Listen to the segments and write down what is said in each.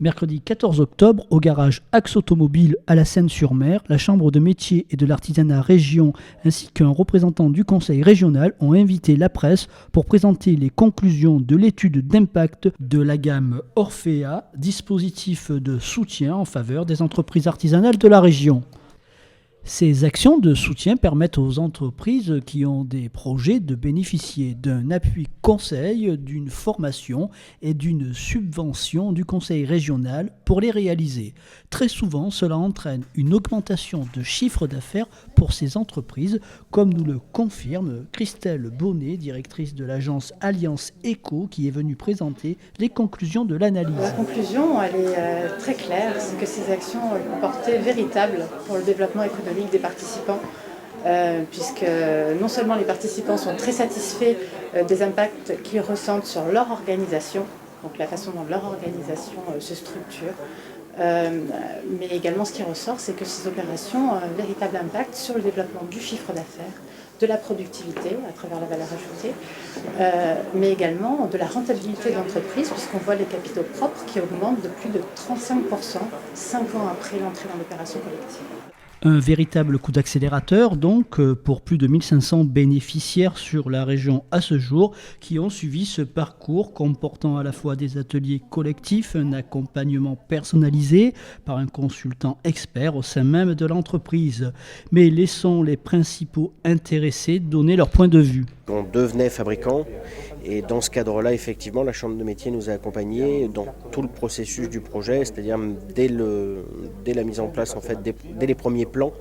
Mercredi 14 octobre, au garage Axe Automobile à la Seine-sur-Mer, la Chambre de métiers et de l'artisanat région ainsi qu'un représentant du conseil régional ont invité la presse pour présenter les conclusions de l'étude d'impact de la gamme Orphea, dispositif de soutien en faveur des entreprises artisanales de la région. Ces actions de soutien permettent aux entreprises qui ont des projets de bénéficier d'un appui conseil, d'une formation et d'une subvention du conseil régional pour les réaliser. Très souvent, cela entraîne une augmentation de chiffre d'affaires pour ces entreprises, comme nous le confirme Christelle Bonnet, directrice de l'agence Alliance Eco, qui est venue présenter les conclusions de l'analyse. La conclusion, elle est très claire, c'est que ces actions ont une portée véritable pour le développement économique des participants, puisque non seulement les participants sont très satisfaits des impacts qu'ils ressentent sur leur organisation, donc la façon dont leur organisation se structure, mais également ce qui ressort, c'est que ces opérations ont un véritable impact sur le développement du chiffre d'affaires, de la productivité à travers la valeur ajoutée, mais également de la rentabilité d'entreprise, puisqu'on voit les capitaux propres qui augmentent de plus de 35%, 5 ans après l'entrée dans l'opération collective. Un véritable coup d'accélérateur donc pour plus de 1500 bénéficiaires sur la région à ce jour qui ont suivi ce parcours comportant à la fois des ateliers collectifs, un accompagnement personnalisé par un consultant expert au sein même de l'entreprise. Mais laissons les principaux intéressés donner leur point de vue. On devenait fabricant et dans ce cadre-là, effectivement, la Chambre de métier nous a accompagnés dans tout le processus du projet, c'est-à-dire dès la mise en place, en fait, dès les premiers plans,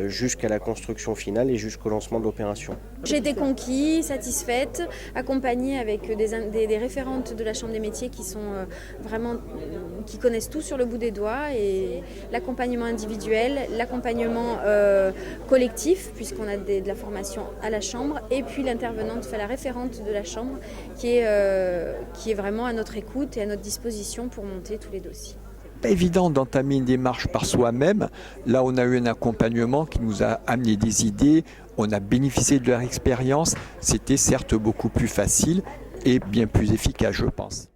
jusqu'à la construction finale et jusqu'au lancement de l'opération. J'ai été conquis, satisfaite, accompagnée avec des référentes de la Chambre des métiers qui sont qui connaissent tout sur le bout des doigts, et l'accompagnement individuel, l'accompagnement collectif, puisqu'on a de la formation à la Chambre, et puis l'intervenante, enfin la référente de la Chambre qui est vraiment à notre écoute et à notre disposition pour monter tous les dossiers. Pas évident d'entamer une démarche par soi-même. Là, on a eu un accompagnement qui nous a amené des idées, on a bénéficié de leur expérience. C'était certes beaucoup plus facile et bien plus efficace, je pense.